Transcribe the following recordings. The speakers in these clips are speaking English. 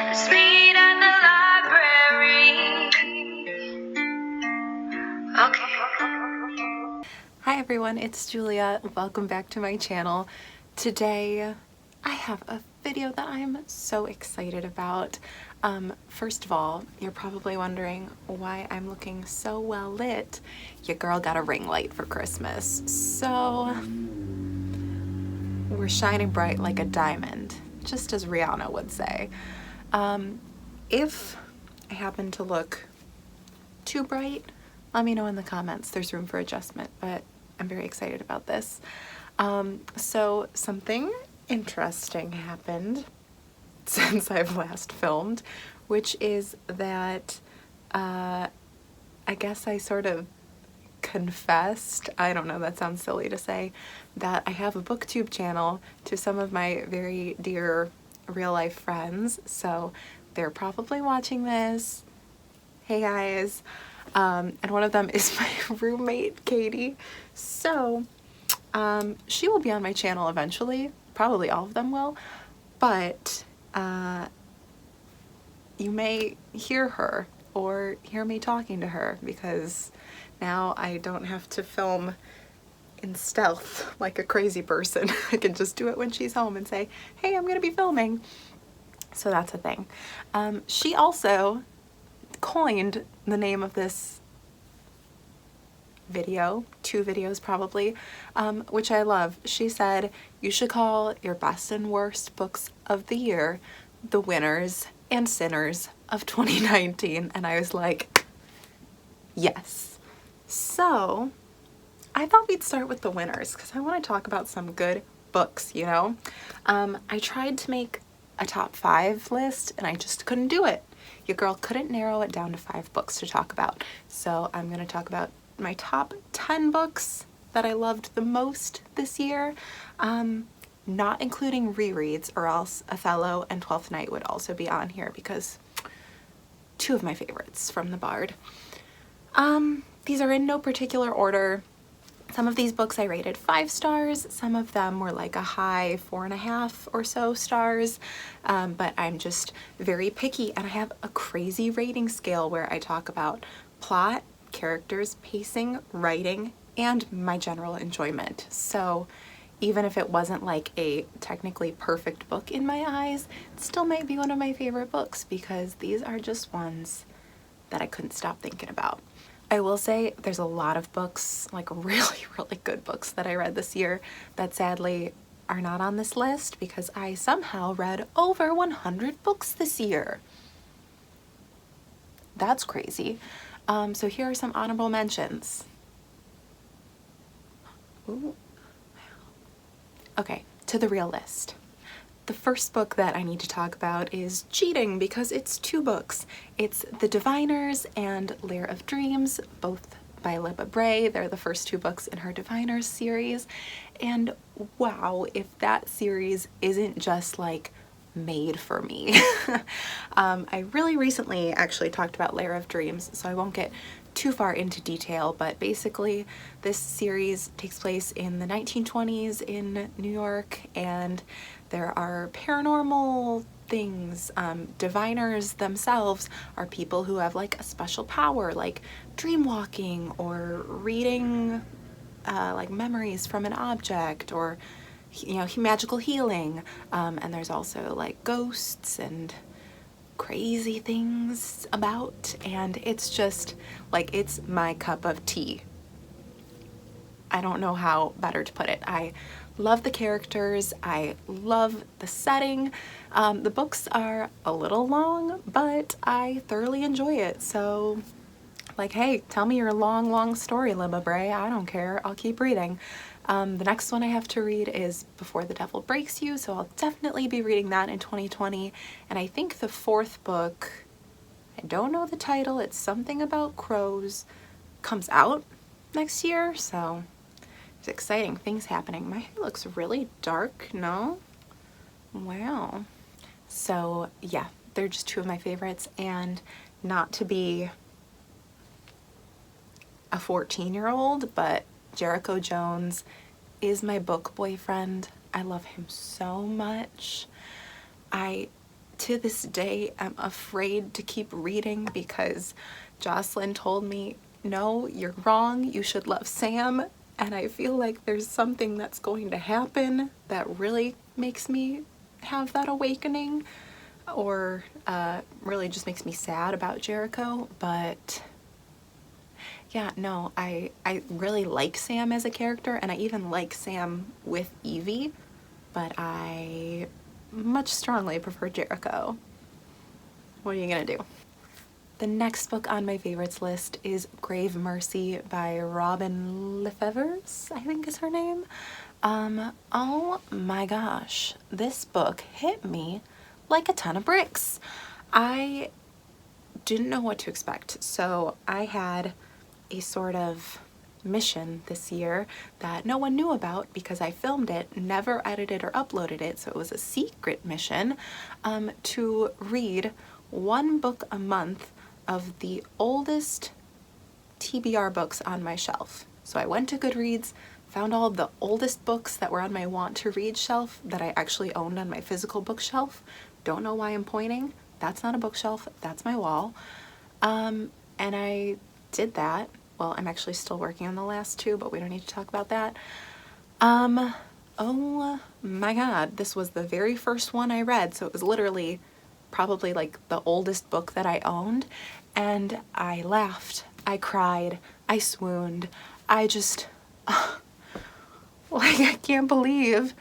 Let's meet at the library. Okay. Hi everyone, it's Julia. Welcome back to my channel. Today I have a video that I'm so excited about. First of all, you're probably wondering why I'm looking so well lit. Your girl got a ring light for Christmas, so we're shining bright like a diamond, just as Rihanna would say. If I happen to look too bright, let me know in the comments. There's room for adjustment, but I'm very excited about this. So something interesting happened since I've last filmed, which is that I guess I sort of confessed, I don't know, that sounds silly to say, that I have a booktube channel to some of my very dear real life friends. So they're probably watching this. Hey guys. And one of them is my roommate, Katie. So she will be on my channel eventually. Probably all of them will. But you may hear her or hear me talking to her because now I don't have to film in stealth like a crazy person. I can just do it when she's home and say, hey, I'm gonna be filming. So that's a thing. She also coined the name of this video, 2 videos probably, which I love. She said, you should call your best and worst books of the year the winners and sinners of 2019. And I was like, yes. So I thought we'd start with the winners because I want to talk about some good books, you know? I tried to make a top 5 list and I just couldn't do it. Your girl couldn't narrow it down to 5 books to talk about. So I'm going to talk about my top 10 books that I loved the most this year, not including rereads, or else Othello and Twelfth Night would also be on here because 2 of my favorites from the Bard. These are in no particular order. Some of these books I rated 5 stars, some of them were like a high 4.5 or so stars, but I'm just very picky and I have a crazy rating scale where I talk about plot, characters, pacing, writing, and my general enjoyment. So even if it wasn't like a technically perfect book in my eyes, it still might be one of my favorite books because these are just ones that I couldn't stop thinking about. I will say there's a lot of books, like really, really good books that I read this year that sadly are not on this list because I somehow read over 100 books this year. That's crazy. So here are some honorable mentions. Ooh. Okay, to the real list. The first book that I need to talk about is cheating because it's 2 books. It's The Diviners and Lair of Dreams, both by Libba Bray. They're the first 2 books in her Diviners series. And wow, if that series isn't just like made for me. I really recently actually talked about Lair of Dreams, so I won't get too far into detail, but basically this series takes place in the 1920s in New York, and there are paranormal things. Diviners themselves are people who have like a special power, like dream walking or reading like memories from an object, or you know, magical healing. And there's also like ghosts and crazy things about, and it's just like, it's my cup of tea. I don't know how better to put it. I love the characters, I love the setting. The books are a little long, but I thoroughly enjoy it. So like, hey, tell me your long story, Libba Bray. I don't care, I'll keep reading. The next one I have to read is Before the Devil Breaks You, so I'll definitely be reading that in 2020. And I think the 4th book, I don't know the title, it's something about crows, comes out next year, so there's exciting things happening. My hair looks really dark, no? Wow. So yeah, they're just 2 of my favorites, and not to be a 14-year-old, but Jericho Jones is my book boyfriend. I love him so much. I to this day am afraid to keep reading because Jocelyn told me, no, you're wrong, you should love Sam, and I feel like there's something that's going to happen that really makes me have that awakening, or really just makes me sad about Jericho. But yeah, no, I really like Sam as a character, and I even like Sam with Evie, but I much strongly prefer Jericho. What are you gonna do? The next book on my favorites list is Grave Mercy by Robin Lefevers, I think is her name. Oh my gosh, this book hit me like a ton of bricks. I didn't know what to expect, so I had a sort of mission this year that no one knew about because I filmed it, never edited or uploaded it, so it was a secret mission, to read one book a month of the oldest TBR books on my shelf. So I went to Goodreads, found all of the oldest books that were on my want to read shelf that I actually owned on my physical bookshelf. Don't know why I'm pointing. That's not a bookshelf, that's my wall. And I did that. Well, I'm actually still working on the last two, but we don't need to talk about that. Oh my God, this was the very first one I read, so it was literally probably like the oldest book that I owned, and I laughed, I cried, I swooned, I just, like, I can't believe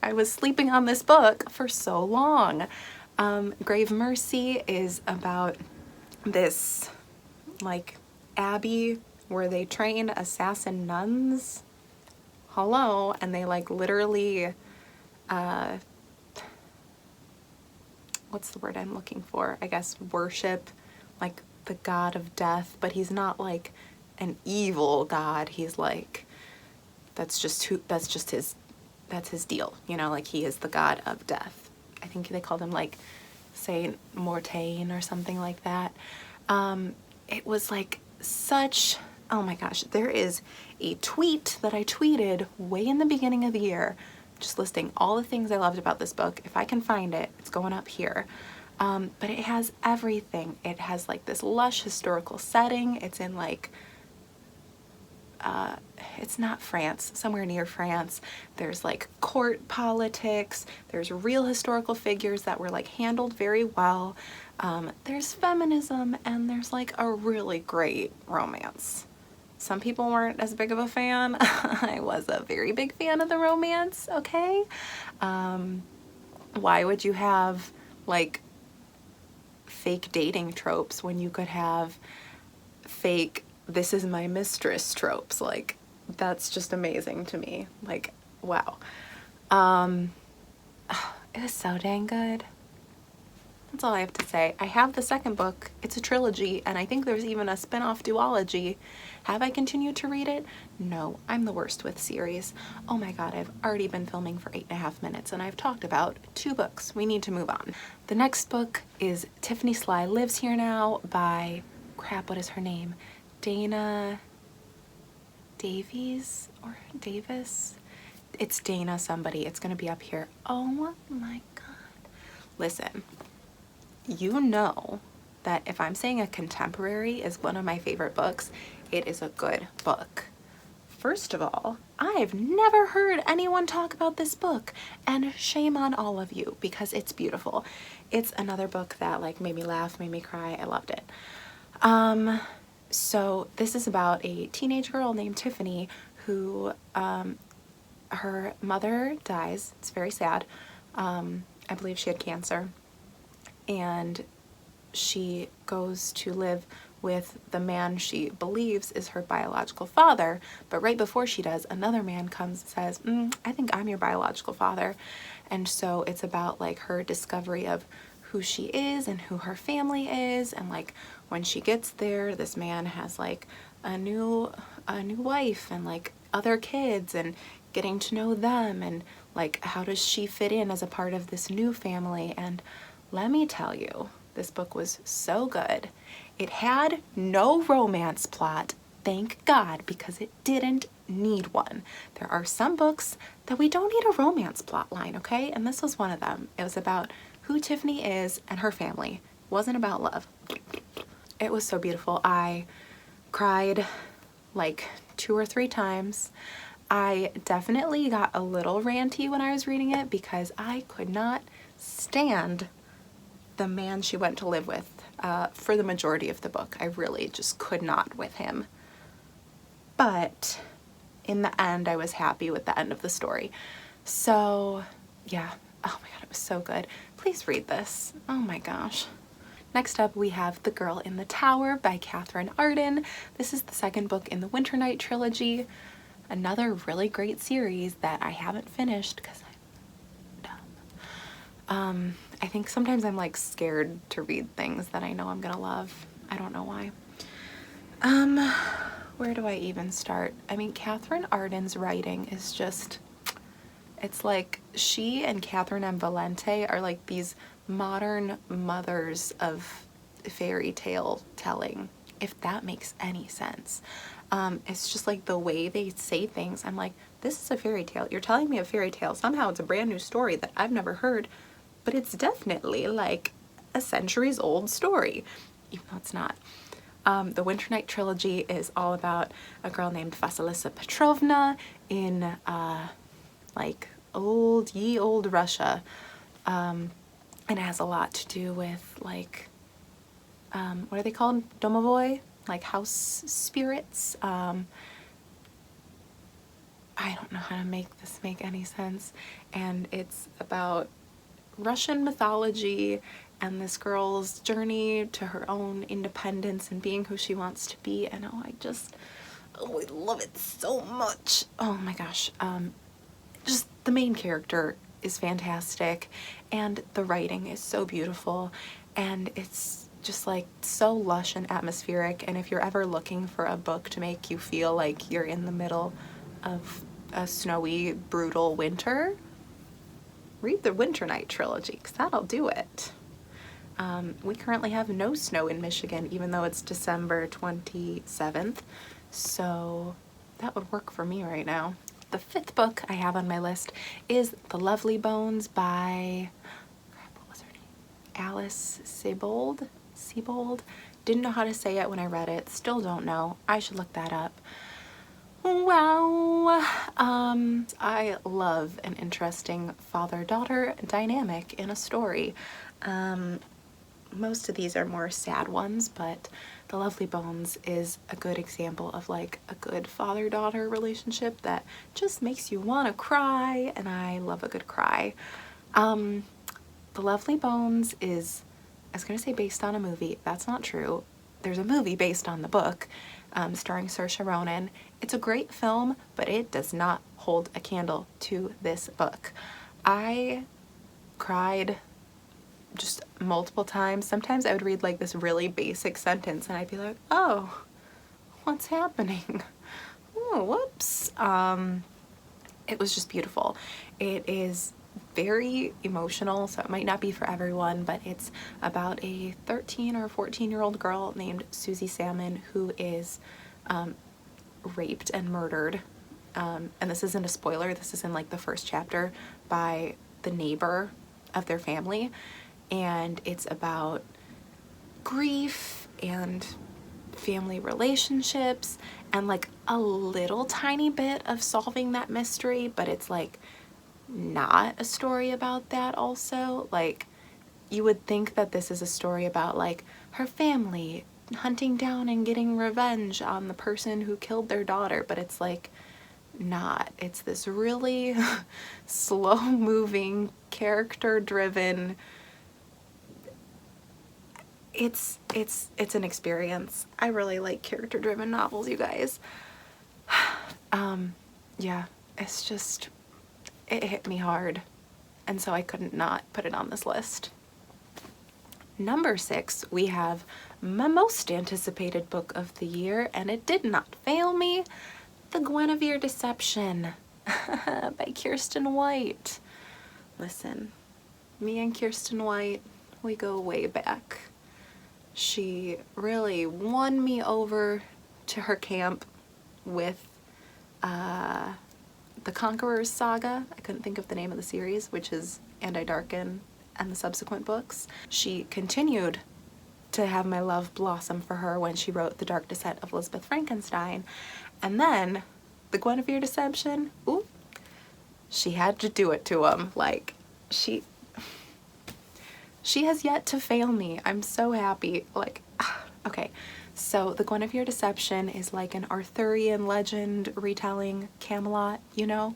I was sleeping on this book for so long. Grave Mercy is about this, like, abbey where they train assassin nuns. Hello, and they like literally, what's the word I'm looking for? I guess worship like the god of death, but he's not like an evil god. He's like, that's just his deal, you know, like he is the god of death. I think they called him like Saint Mortain or something like that. It was like such, oh my gosh, there is a tweet that I tweeted way in the beginning of the year just listing all the things I loved about this book. If I can find it, it's going up here. But it has everything. It has like this lush historical setting. It's in like, it's not France, somewhere near France. There's like court politics. There's real historical figures that were like handled very well. There's feminism, and there's like a really great romance. Some people weren't as big of a fan. I was a very big fan of the romance, okay? Why would you have like fake dating tropes when you could have fake this is my mistress tropes? Like, that's just amazing to me. Like, wow. It was so dang good. That's all I have to say. I have the second book. It's a trilogy, and I think there's even a spin-off duology. Have I continued to read it? No, I'm the worst with series. Oh my God, I've already been filming for 8.5 minutes, and I've talked about 2 books. We need to move on. The next book is Tiffany Sly Lives Here Now by, crap, what is her name? Dana Davies or Davis? It's Dana somebody. It's gonna be up here. Oh my God. Listen, you know that if I'm saying a contemporary is one of my favorite books, it is a good book. First of all, I've never heard anyone talk about this book, and shame on all of you because it's beautiful. It's another book that like made me laugh, made me cry. I loved it. So this is about a teenage girl named Tiffany who, her mother dies. It's very sad. I believe she had cancer, and she goes to live with the man she believes is her biological father, but right before she does, another man comes and says, I think I'm your biological father. And so it's about like her discovery of who she is and who her family is, and like when she gets there, this man has like a new wife and like other kids, and getting to know them, and like how does she fit in as a part of this new family. And let me tell you, this book was so good. It had no romance plot, thank God, because it didn't need one. There are some books that we don't need a romance plot line, okay? And this was one of them. It was about who Tiffany is and her family. It wasn't about love. It was so beautiful. I cried like 2 or 3 times. I definitely got a little ranty when I was reading it because I could not stand the man she went to live with for the majority of the book. I really just could not with him. But in the end, I was happy with the end of the story. So yeah, oh my god, it was so good. Please read this. Oh my gosh. Next up, we have The Girl in the Tower by Katherine Arden. This is the second book in the Winter Night trilogy. Another really great series that I haven't finished because I'm dumb. I think sometimes I'm like scared to read things that I know I'm gonna love. I don't know why. Where do I even start? I mean, Katherine Arden's writing is just, it's like she and Catherine M. Valente are like these modern mothers of fairy tale telling, if that makes any sense. It's just like the way they say things. I'm like, this is a fairy tale. You're telling me a fairy tale. Somehow it's a brand new story that I've never heard, but it's definitely like a centuries old story, even though it's not. The Winter Night trilogy is all about a girl named Vasilisa Petrovna in like ye old Russia. And it has a lot to do with like, what are they called? Domovoi? Like house spirits. I don't know how to make this make any sense. And it's about Russian mythology and this girl's journey to her own independence and being who she wants to be. And oh, I love it so much. Oh my gosh. Just the main character is fantastic and the writing is so beautiful and it's just like so lush and atmospheric. And if you're ever looking for a book to make you feel like you're in the middle of a snowy, brutal winter, read the Winter Night trilogy because that'll do it. We currently have no snow in Michigan, even though it's December 27th, so that would work for me right now. The 5th book I have on my list is The Lovely Bones by, what was her name? Alice Sebold? Didn't know how to say it when I read it, still don't know. I should look that up. Wow. I love an interesting father-daughter dynamic in a story. Most of these are more sad ones, but The Lovely Bones is a good example of like a good father-daughter relationship that just makes you want to cry, and I love a good cry. The Lovely Bones is, I was gonna say based on a movie. That's not true. There's a movie based on the book, starring Saoirse Ronan. It's a great film, but it does not hold a candle to this book. I cried just multiple times. Sometimes I would read like this really basic sentence and I'd be like, oh, what's happening? Oh, whoops. It was just beautiful. It is very emotional, so it might not be for everyone, but it's about a 13 or 14-year-old girl named Susie Salmon who is raped and murdered. And this isn't a spoiler, this is in like the first chapter, by the neighbor of their family. And it's about grief and family relationships and like a little tiny bit of solving that mystery, but it's like not a story about that also. Like you would think that this is a story about like her family hunting down and getting revenge on the person who killed their daughter, but it's like not. It's this really slow moving, character driven, it's an experience. I really like character driven novels, you guys. Yeah, it's just, it hit me hard, and so I couldn't not put it on this list. Number 6, we have my most anticipated book of the year, and it did not fail me, The Guinevere Deception by Kirsten White. Listen, me and Kirsten White, we go way back. She really won me over to her camp with the Conqueror's Saga. I couldn't think of the name of the series, which is And I Darken and the subsequent books. She continued to have my love blossom for her when she wrote The Dark Descent of Elizabeth Frankenstein. And then the Guinevere Deception, ooh, she had to do it to him. Like, she has yet to fail me. I'm so happy. Like, okay, so the Guinevere Deception is like an Arthurian legend retelling Camelot, you know?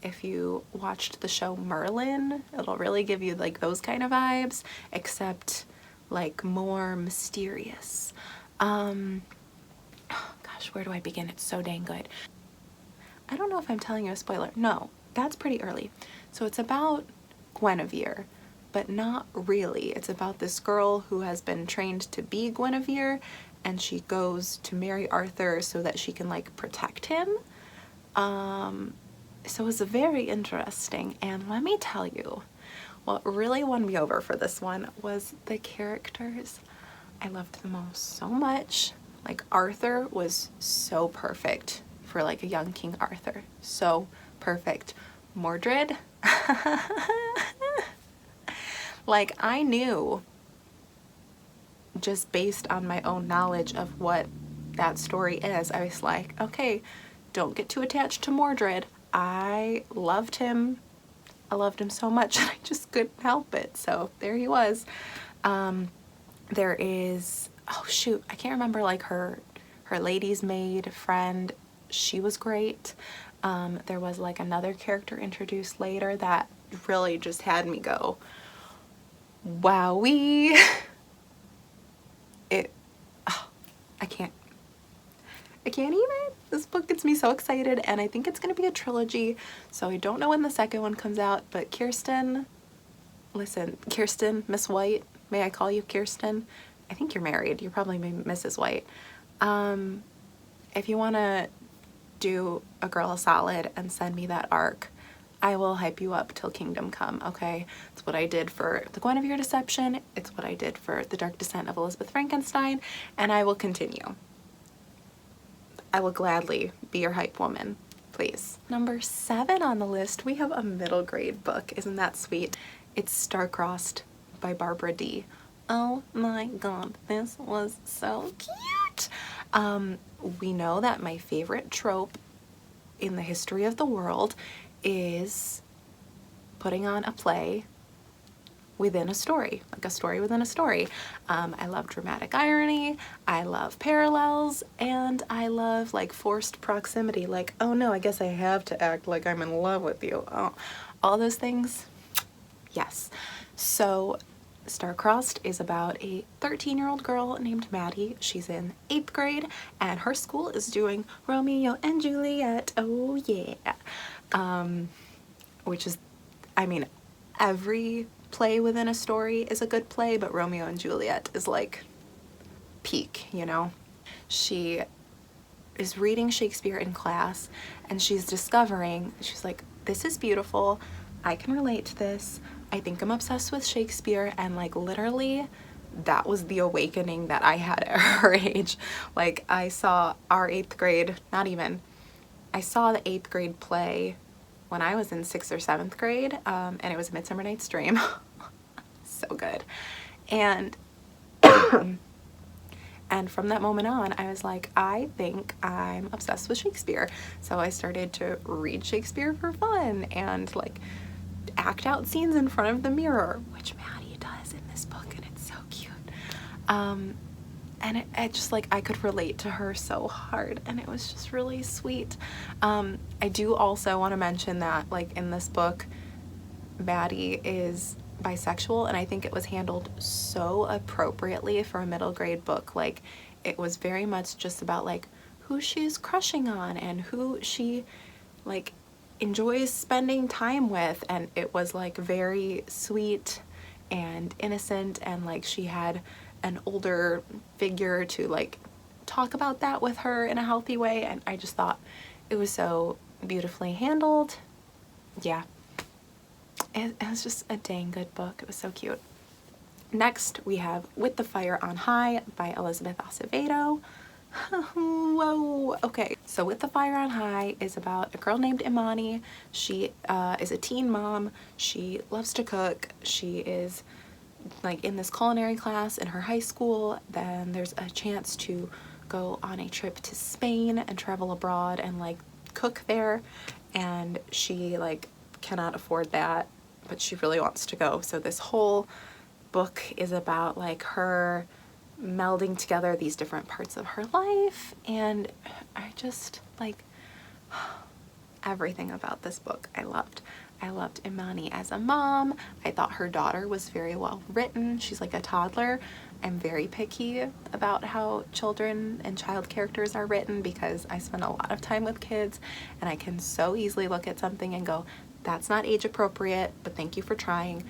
If you watched the show Merlin, it'll really give you like those kind of vibes, except like more mysterious. Gosh, where do I begin? It's so dang good. I don't know if I'm telling you a spoiler. No, that's pretty early. So it's about Guinevere, but not really. It's about this girl who has been trained to be Guinevere, and she goes to marry Arthur so that she can like protect him. So it's very interesting, and let me tell you, what really won me over for this one was the characters. I loved them all so much. Like, Arthur was so perfect for like a young King Arthur. So perfect. Mordred, like, I knew just based on my own knowledge of what that story is, I was like, okay, don't get too attached to Mordred. I loved him. I loved him so much and I just couldn't help it. So there he was. There is, oh shoot, I can't remember, like her lady's maid friend. She was great. There was like another character introduced later that really just had me go, wowee. I can't even. This book gets me so excited, and I think it's gonna be a trilogy, so I don't know when the second one comes out, but Kirsten, listen, Kirsten, Miss White, may I call you Kirsten? I think you're married. You're probably Mrs. White. If you wanna do a girl a solid and send me that arc, I will hype you up till Kingdom Come, okay? It's what I did for the Guinevere Deception, it's what I did for The Dark Descent of Elizabeth Frankenstein, and I will continue. I will gladly be your hype woman, please. Number 7 on the list, we have a middle grade book. Isn't that sweet? It's Starcrossed by Barbara D. Oh my god, this was so cute. We know that my favorite trope in the history of the world is putting on a play within a story, like a story within a story. I love dramatic irony, I love parallels, and I love like forced proximity, like, oh no, I guess I have to act like I'm in love with you. Oh, all those things, yes. So Starcrossed is about a 13-year-old girl named Maddie. She's in 8th grade and her school is doing Romeo and Juliet, oh yeah. Which is, I mean, every play within a story is a good play, but Romeo and Juliet is like peak, you know? She is reading Shakespeare in class and she's discovering, she's like, this is beautiful, I can relate to this, I think I'm obsessed with Shakespeare, and like literally that was the awakening that I had at her age. Like, I saw our 8th grade, not even, I saw the 8th grade play when I was in 6th or 7th grade, and it was Midsummer Night's Dream. So good. And and from that moment on, I was like, I think I'm obsessed with Shakespeare. So I started to read Shakespeare for fun and like act out scenes in front of the mirror, which Maddie does in this book, and it's so cute. And it just like, I could relate to her so hard, and it was just really sweet. I do also want to mention that like in this book, Maddie is bisexual, and I think it was handled so appropriately for a middle grade book. Like, it was very much just about like who she's crushing on and who she like enjoys spending time with, and it was like very sweet and innocent, and like she had an older figure to like talk about that with her in a healthy way, and I just thought it was so beautifully handled. Yeah, it was just a dang good book. It was so cute. Next we have With the Fire on High by Elizabeth Acevedo. Whoa. Okay, so With the Fire on High is about a girl named Imani. She is a teen mom. She loves to cook. She is like in this culinary class in her high school. Then there's a chance to go on a trip to Spain and travel abroad and like cook there, and she like cannot afford that, but she really wants to go. So this whole book is about like her melding together these different parts of her life, and I just like everything about this book I loved. I loved Imani as a mom. I thought her daughter was very well written. She's like a toddler. I'm very picky about how children and child characters are written because I spend a lot of time with kids, and I can so easily look at something and go, that's not age appropriate, but thank you for trying.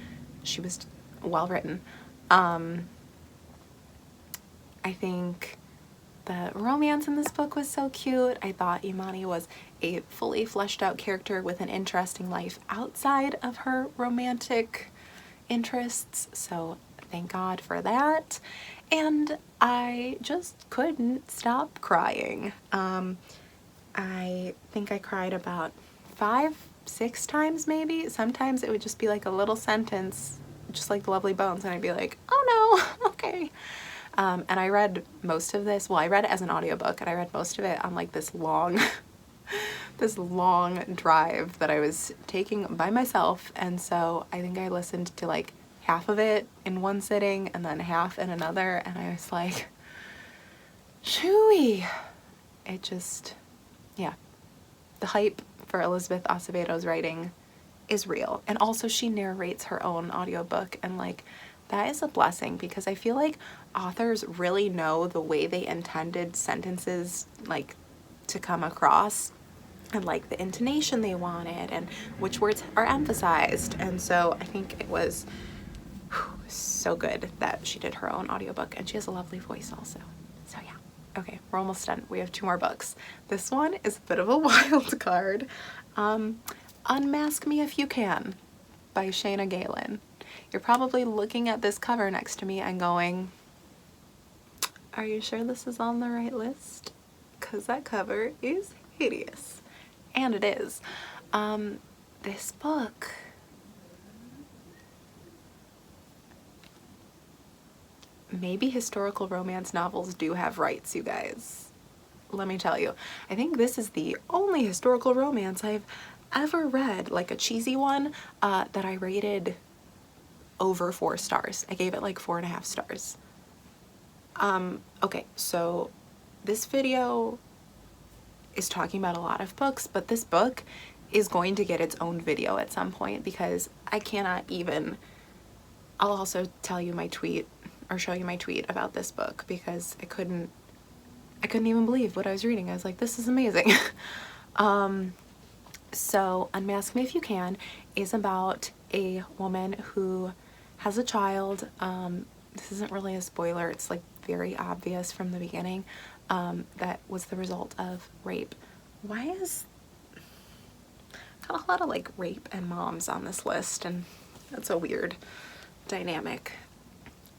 She was well written. I think the romance in this book was so cute. I thought Imani was a fully fleshed out character with an interesting life outside of her romantic interests, so thank God for that. And I just couldn't stop crying. I think I cried about 5-6 times maybe. Sometimes it would just be like a little sentence, just like The Lovely Bones, and I'd be like, oh no, okay. And I read most of this, well, I read it as an audiobook, and I read most of it on like this long this long drive that I was taking by myself. And so I think I listened to like half of it in one sitting and then half in another, and I was like, shooey. It just, yeah. The hype for Elizabeth Acevedo's writing is real. And also she narrates her own audiobook, and like that is a blessing because I feel like authors really know the way they intended sentences like to come across, and like the intonation they wanted and which words are emphasized. And so I think it was so good that she did her own audiobook, and she has a lovely voice also. So yeah. Okay, we're almost done. We have 2 more books. This one is a bit of a wild card. Unmask Me If You Can by Shayna Galen. You're probably looking at this cover next to me and going, are you sure this is on the right list? Because that cover is hideous. And it is. This book, maybe historical romance novels do have rights, you guys. Let me tell you. I think this is the only historical romance I've ever read, like a cheesy one, that I rated over 4 stars. I gave it like 4.5 stars. Okay, so this video is talking about a lot of books, but this book is going to get its own video at some point because I cannot even, I'll also tell you my tweet or show you my tweet about this book because I couldn't even believe what I was reading. I was like, this is amazing. So Unmask Me If You Can is about a woman who has a child. This isn't really a spoiler. It's like very obvious from the beginning. That was the result of rape. Why is got a lot of like rape and moms on this list, and that's a weird dynamic.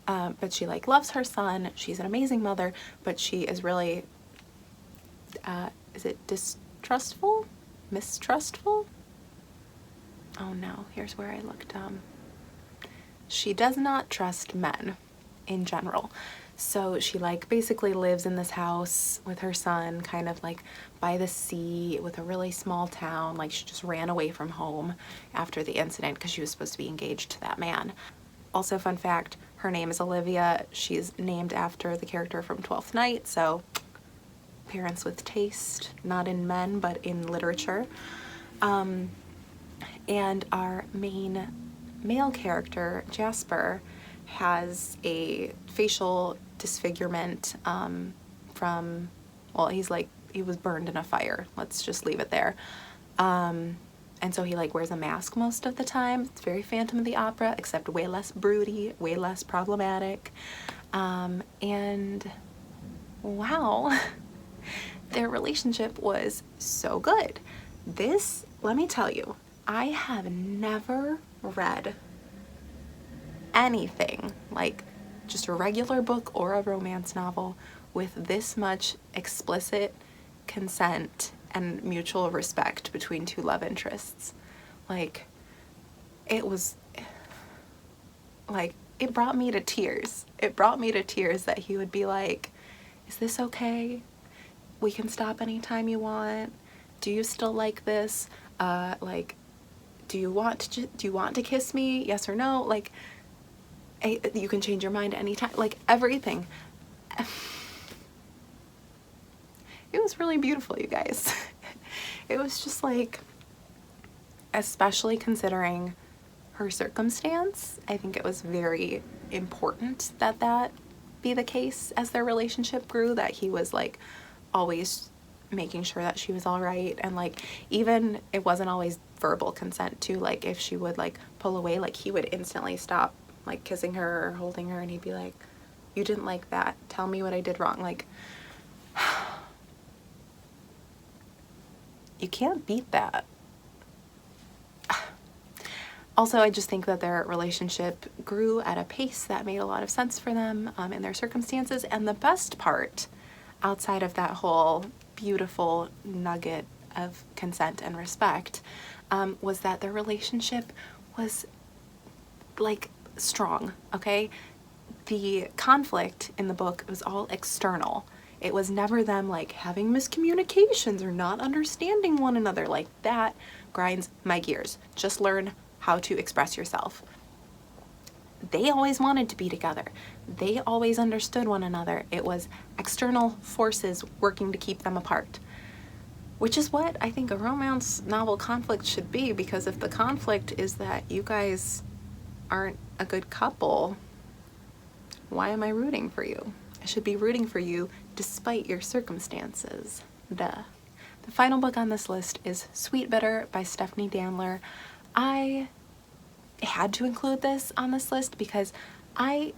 But she like loves her son. She's an amazing mother, but she is really, is it distrustful? Mistrustful? Oh no, here's where I look dumb. She does not trust men in general. So she like basically lives in this house with her son, kind of like by the sea with a really small town. Like she just ran away from home after the incident because she was supposed to be engaged to that man. Also, fun fact, her name is Olivia. She's named after the character from 12th Night, so parents with taste, not in men, but in literature. And our main male character, Jasper, has a facial disfigurement from, well, he was burned in a fire. Let's just leave it there. And so he like wears a mask most of the time. It's very Phantom of the Opera, except way less broody, way less problematic. And wow, their relationship was so good. This, let me tell you, I have never read anything like just a regular book or a romance novel with this much explicit consent and mutual respect between two love interests. Like, it was, like, it brought me to tears. It brought me to tears that he would be like, is this okay? We can stop anytime you want. Do you still like this? Like, do you want to kiss me? Yes or no? Like, you can change your mind anytime. Like, everything. It was really beautiful, you guys. It was just like, especially considering her circumstance, I think it was very important that that be the case as their relationship grew, that he was like always making sure that she was all right. And like, even it wasn't always verbal consent too. Like, if she would like pull away, like he would instantly stop like kissing her or holding her, and he'd be like, you didn't like that, tell me what I did wrong. Like, you can't beat that. Also, I just think that their relationship grew at a pace that made a lot of sense for them in their circumstances. And the best part, outside of that whole beautiful nugget of consent and respect, was that their relationship was like strong, okay? The conflict in the book was all external. It was never them like having miscommunications or not understanding one another. Like, that grinds my gears. Just learn how to express yourself. They always wanted to be together. They always understood one another. It was external forces working to keep them apart, which is what I think a romance novel conflict should be, because if the conflict is that you guys aren't a good couple, why am I rooting for you? I should be rooting for you despite your circumstances. Duh. The final book on this list is Sweet Bitter by Stephanie Danler. I had to include this on this list because I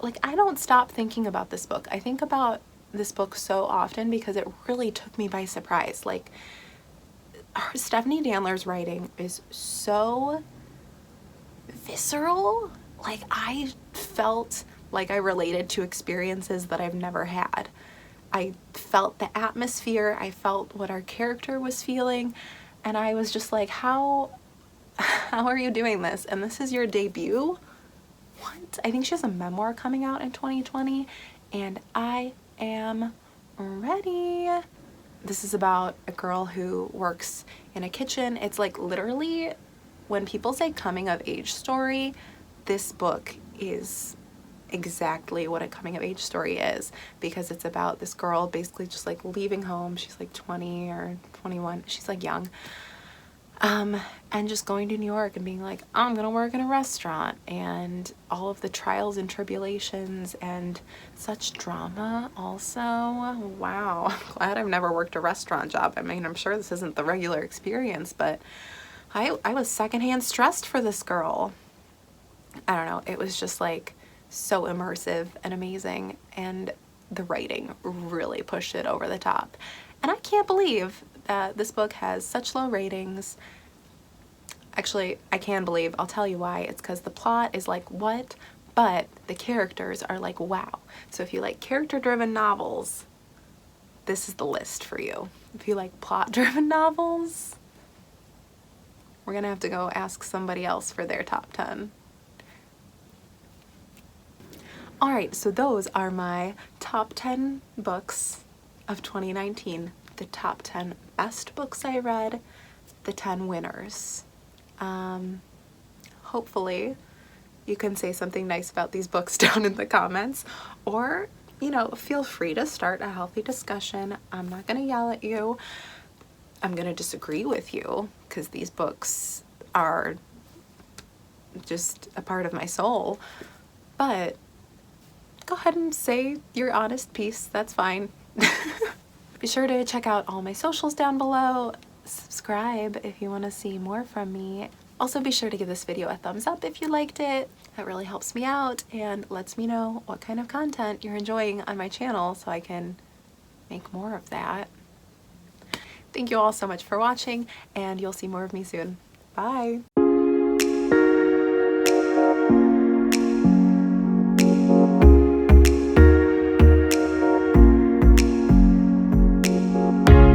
don't stop thinking about this book. I think about this book so often because it really took me by surprise. Like, Stephanie Danler's writing is so visceral. Like, I felt like I related to experiences that I've never had. I felt the atmosphere, I felt what our character was feeling, and I was just like, how are you doing this? And this is your debut? What? I think she has a memoir coming out in 2020, and I am ready. This is about a girl who works in a kitchen. It's like, literally, when people say coming of age story, this book is exactly what a coming of age story is, because it's about this girl basically just like leaving home. She's like 20 or 21. She's like young. And just going to New York and being like, I'm gonna work in a restaurant, and all of the trials and tribulations and such drama also. Wow, I'm glad I've never worked a restaurant job. I mean, I'm sure this isn't the regular experience, but I was secondhand stressed for this girl. I don't know, it was just like so immersive and amazing, and the writing really pushed it over the top. And I can't believe that this book has such low ratings. Actually, I can believe. I'll tell you why. It's because the plot is like, what? But the characters are like, wow. So if you like character-driven novels, this is the list for you. If you like plot-driven novels, we're gonna have to go ask somebody else for their top 10. Alright, so those are my top 10 books of 2019. The top 10 best books I read, the 10 winners. Hopefully you can say something nice about these books down in the comments, or, you know, feel free to start a healthy discussion. I'm not gonna yell at you. I'm gonna disagree with you, because these books are just a part of my soul. But go ahead and say your honest piece, that's fine. Be sure to check out all my socials down below. Subscribe if you want to see more from me. Also, be sure to give this video a thumbs up if you liked it. That really helps me out and lets me know what kind of content you're enjoying on my channel, so I can make more of that. Thank you all so much for watching, and you'll see more of me soon. Bye!